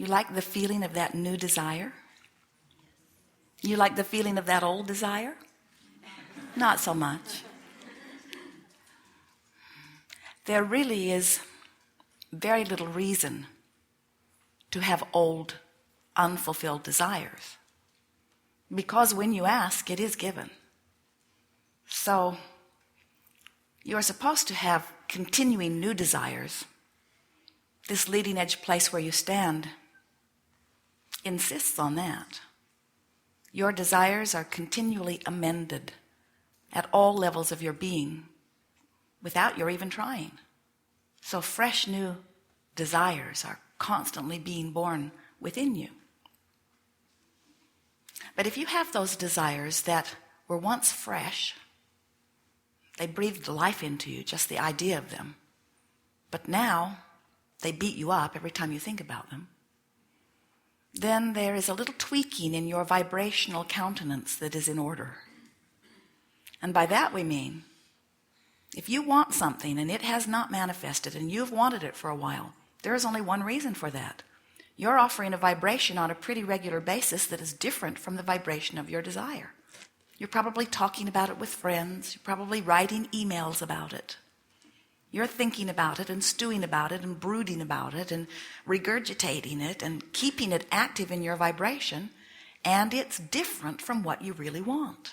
You like the feeling of that new desire? You like the feeling of that old desire? Not so much. There really is very little reason to have old, unfulfilled desires, because when you ask, it is given. So you're supposed to have continuing new desires. This leading edge place where you stand insists on that. Your desires are continually amended at all levels of your being without your even trying. So fresh new desires are constantly being born within you. But if you have those desires that were once fresh, they breathed life into you, just the idea of them, but now they beat you up every time you think about them, then there is a little tweaking in your vibrational countenance that is in order. And by that we mean, if you want something and it has not manifested and you've wanted it for a while, there is only one reason for that. You're offering a vibration on a pretty regular basis that is different from the vibration of your desire. You're probably talking about it with friends. You're probably writing emails about it. You're thinking about it and stewing about it and brooding about it and regurgitating it and keeping it active in your vibration, and it's different from what you really want.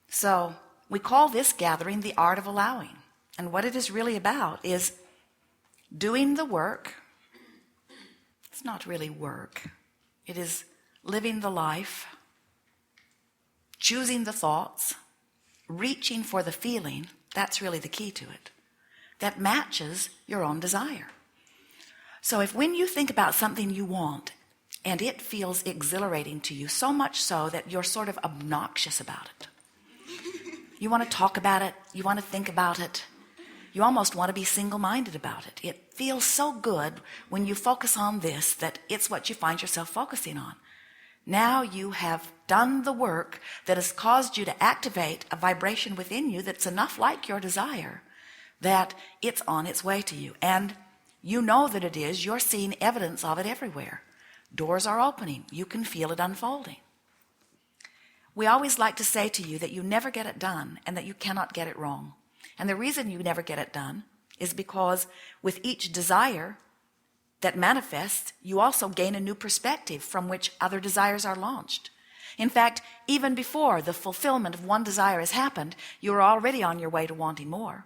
So we call this gathering the art of allowing. And what it is really about is doing the work. It's not really work. It is living the life, choosing the thoughts, reaching for the feeling. That's really the key to it. That matches your own desire. So if when you think about something you want and it feels exhilarating to you, so much so that you're sort of obnoxious about it, you want to talk about it, you want to think about it, you almost want to be single-minded about it. It feels so good when you focus on this that it's what you find yourself focusing on. Now you have done the work that has caused you to activate a vibration within you that's enough like your desire that it's on its way to you. And you know that it is. You're seeing evidence of it everywhere. Doors are opening. You can feel it unfolding. We always like to say to you that you never get it done and that you cannot get it wrong. And the reason you never get it done is because with each desire that manifests, you also gain a new perspective from which other desires are launched. In fact, even before the fulfillment of one desire has happened, you're already on your way to wanting more.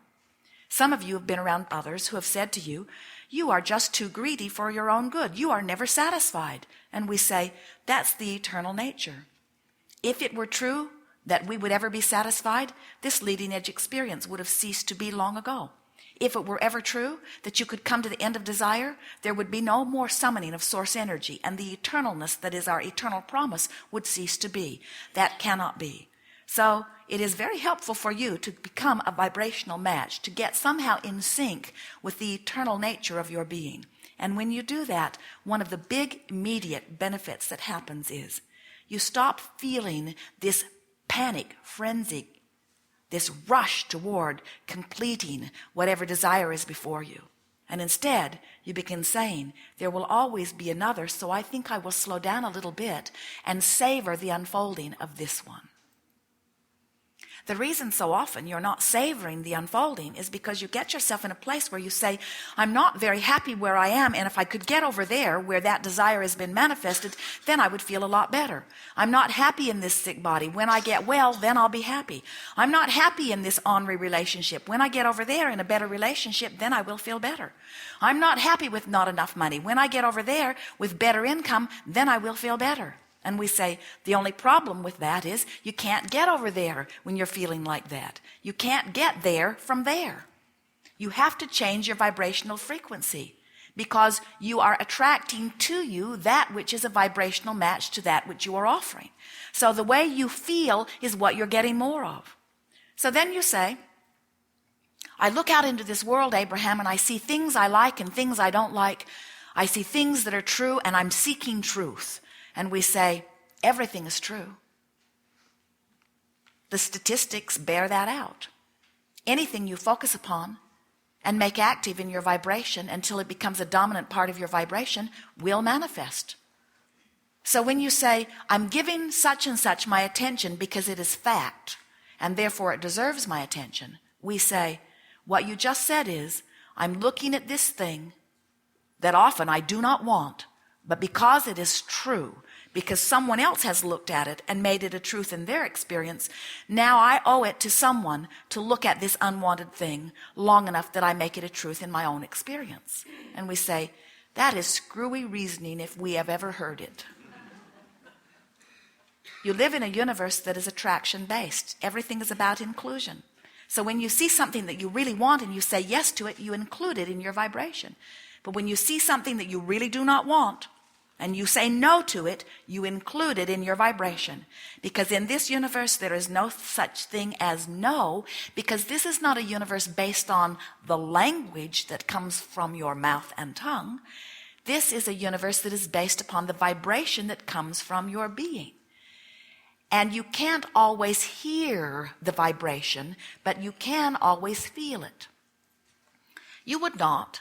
Some of you have been around others who have said to you, you are just too greedy for your own good. You are never satisfied. And we say, that's the eternal nature. If it were true that we would ever be satisfied, this leading edge experience would have ceased to be long ago. If it were ever true that you could come to the end of desire, there would be no more summoning of source energy, and the eternalness that is our eternal promise would cease to be. That cannot be. So it is very helpful for you to become a vibrational match, to get somehow in sync with the eternal nature of your being. And when you do that, one of the big immediate benefits that happens is you stop feeling this panic, frenzy, this rush toward completing whatever desire is before you. And instead, you begin saying, there will always be another, so I think I will slow down a little bit and savor the unfolding of this one. The reason so often you're not savoring the unfolding is because you get yourself in a place where you say, I'm not very happy where I am, and if I could get over there where that desire has been manifested, then I would feel a lot better. I'm not happy in this sick body. When I get well, then I'll be happy. I'm not happy in this ornery relationship. When I get over there in a better relationship, then I will feel better. I'm not happy with not enough money. When I get over there with better income, then I will feel better. And we say, the only problem with that is you can't get over there when you're feeling like that. You can't get there from there. You have to change your vibrational frequency because you are attracting to you that which is a vibrational match to that which you are offering. So the way you feel is what you're getting more of. So then you say, I look out into this world, Abraham, and I see things I like and things I don't like. I see things that are true, and I'm seeking truth. And we say, everything is true. The statistics bear that out. Anything you focus upon and make active in your vibration until it becomes a dominant part of your vibration will manifest. So when you say, I'm giving such and such my attention because it is fact, and therefore it deserves my attention, we say, what you just said is, I'm looking at this thing that often I do not want, but because it is true, because someone else has looked at it and made it a truth in their experience, now I owe it to someone to look at this unwanted thing long enough that I make it a truth in my own experience. And we say, that is screwy reasoning if we have ever heard it. You live in a universe that is attraction-based. Everything is about inclusion. So when you see something that you really want and you say yes to it, you include it in your vibration. But when you see something that you really do not want, and you say no to it, you include it in your vibration. Because in this universe, there is no such thing as no, because this is not a universe based on the language that comes from your mouth and tongue. This is a universe that is based upon the vibration that comes from your being. And you can't always hear the vibration, but you can always feel it. You would not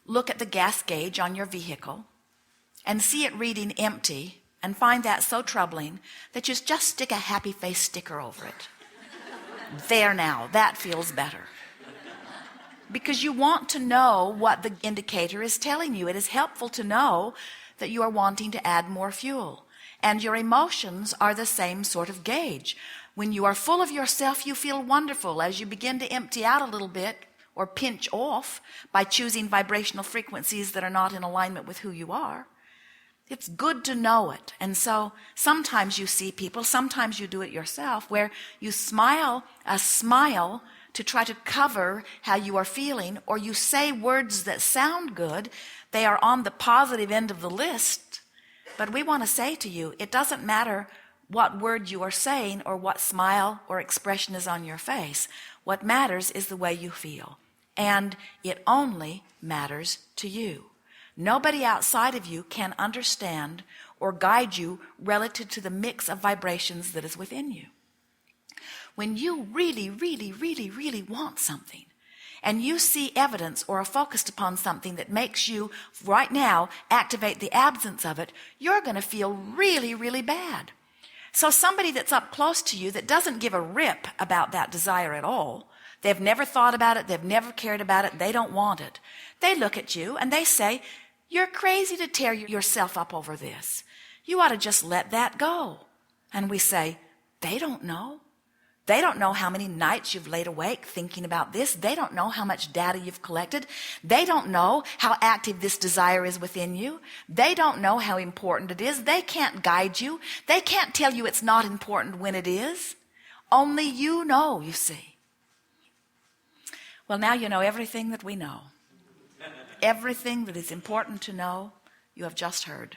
look at the gas gauge on your vehicle and see it reading empty and find that so troubling that you just stick a happy face sticker over it. There now, that feels better. Because you want to know what the indicator is telling you. It is helpful to know that you are wanting to add more fuel. And your emotions are the same sort of gauge. When you are full of yourself, you feel wonderful. As you begin to empty out a little bit or pinch off by choosing vibrational frequencies that are not in alignment with who you are, it's good to know it. And so sometimes you see people, sometimes you do it yourself, where you smile a smile to try to cover how you are feeling, or you say words that sound good. They are on the positive end of the list. But we want to say to you, it doesn't matter what word you are saying or what smile or expression is on your face. What matters is the way you feel. And it only matters to you. Nobody outside of you can understand or guide you relative to the mix of vibrations that is within you. When you really, really, really, really want something, and you see evidence or are focused upon something that makes you right now activate the absence of it, you're going to feel really, really bad. So somebody that's up close to you that doesn't give a rip about that desire at all, they've never thought about it, they've never cared about it, they don't want it. They look at you and they say, you're crazy to tear yourself up over this. You ought to just let that go. And we say, they don't know. They don't know how many nights you've laid awake thinking about this. They don't know how much data you've collected. They don't know how active this desire is within you. They don't know how important it is. They can't guide you. They can't tell you it's not important when it is. Only you know, you see. Well, now you know everything that we know. Everything that is important to know, you have just heard.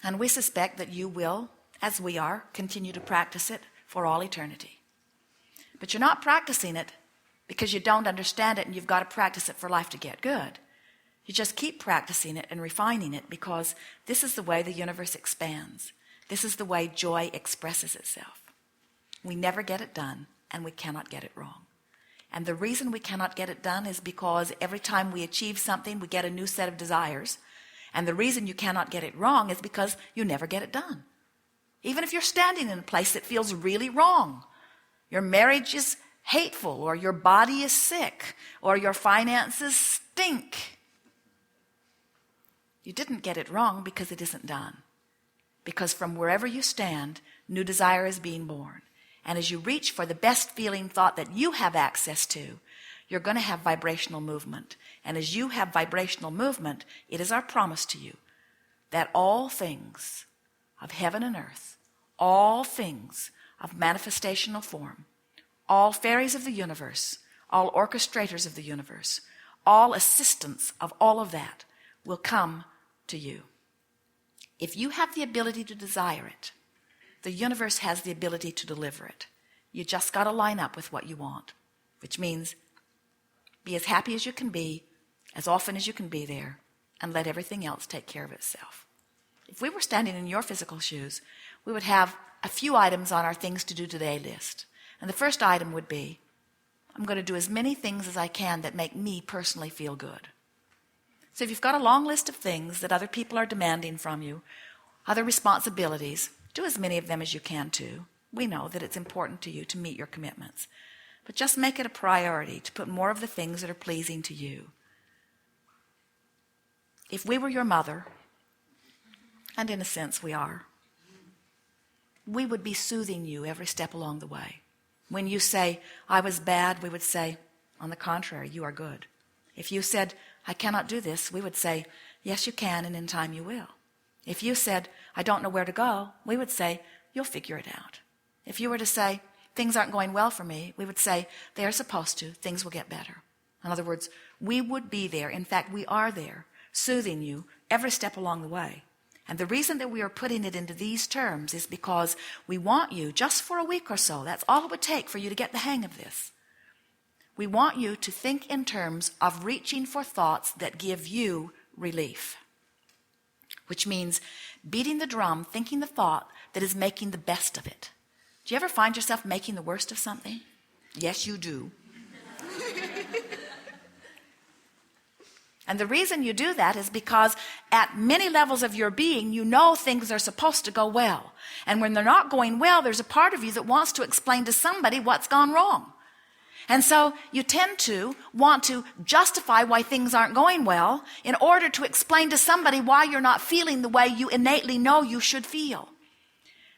And we suspect that you will, as we are, continue to practice it for all eternity. But you're not practicing it because you don't understand it and you've got to practice it for life to get good. You just keep practicing it and refining it because this is the way the universe expands. This is the way joy expresses itself. We never get it done and we cannot get it wrong. And the reason we cannot get it done is because every time we achieve something, we get a new set of desires. And the reason you cannot get it wrong is because you never get it done. Even if you're standing in a place that feels really wrong, your marriage is hateful, or your body is sick, or your finances stink. You didn't get it wrong because it isn't done. Because from wherever you stand, new desire is being born. And as you reach for the best feeling thought that you have access to, you're going to have vibrational movement. And as you have vibrational movement, it is our promise to you that all things of heaven and earth, all things of manifestational form, all fairies of the universe, all orchestrators of the universe, all assistants of all of that will come to you. If you have the ability to desire it, the universe has the ability to deliver it. You just got to line up with what you want, which means be as happy as you can be, as often as you can be there, and let everything else take care of itself. If we were standing in your physical shoes, we would have a few items on our things to do today list. And the first item would be, I'm going to do as many things as I can that make me personally feel good. So if you've got a long list of things that other people are demanding from you, other responsibilities, do as many of them as you can too. We know that it's important to you to meet your commitments. But just make it a priority to put more of the things that are pleasing to you. If we were your mother, and in a sense we are, we would be soothing you every step along the way. When you say, I was bad, we would say, on the contrary, you are good. If you said, I cannot do this, we would say, yes, you can, and in time you will. If you said, I don't know where to go, we would say, you'll figure it out. If you were to say, things aren't going well for me, we would say, they are supposed to, things will get better. In other words, we would be there. In fact, we are there, soothing you every step along the way. And the reason that we are putting it into these terms is because we want you, just for a week or so, that's all it would take for you to get the hang of this. We want you to think in terms of reaching for thoughts that give you relief, which means beating the drum, thinking the thought that is making the best of it. Do you ever find yourself making the worst of something? Yes, you do. And the reason you do that is because at many levels of your being, you know things are supposed to go well. And when they're not going well, there's a part of you that wants to explain to somebody what's gone wrong. And so you tend to want to justify why things aren't going well in order to explain to somebody why you're not feeling the way you innately know you should feel.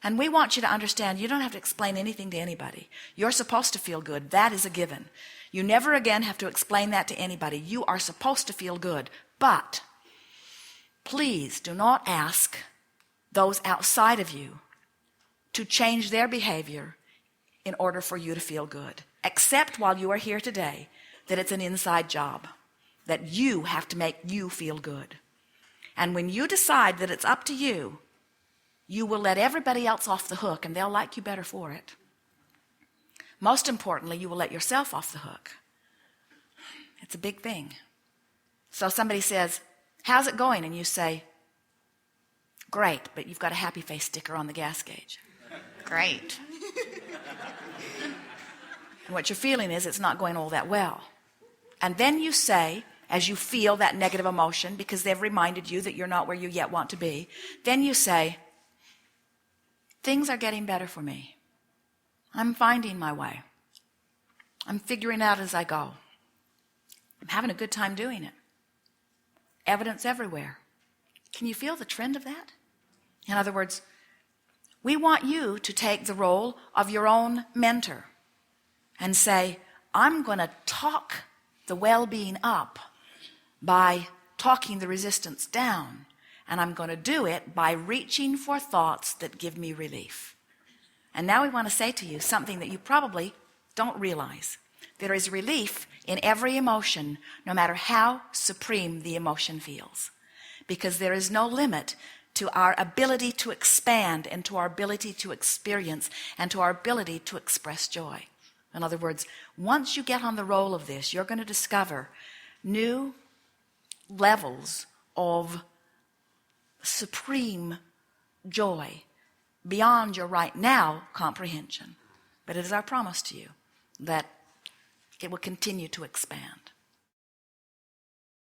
And we want you to understand you don't have to explain anything to anybody. You're supposed to feel good. That is a given. You never again have to explain that to anybody. You are supposed to feel good. But please do not ask those outside of you to change their behavior in order for you to feel good. Except while you are here today, that it's an inside job, that you have to make you feel good. And when you decide that it's up to you, you will let everybody else off the hook and they'll like you better for it. Most importantly, you will let yourself off the hook. It's a big thing. So somebody says, how's it going? And you say, great, but you've got a happy face sticker on the gas gauge. Great. And what you're feeling is it's not going all that well. And then you say, as you feel that negative emotion, because they've reminded you that you're not where you yet want to be, then you say, things are getting better for me. I'm finding my way. I'm figuring out as I go. I'm having a good time doing it. Evidence everywhere. Can you feel the trend of that? In other words, we want you to take the role of your own mentor and say, I'm going to talk the well-being up by talking the resistance down. And I'm going to do it by reaching for thoughts that give me relief. And now we want to say to you something that you probably don't realize. There is relief in every emotion, no matter how supreme the emotion feels. Because there is no limit to our ability to expand and to our ability to experience and to our ability to express joy. In other words, once you get on the roll of this, you're going to discover new levels of supreme joy beyond your right now comprehension. But it is our promise to you that it will continue to expand.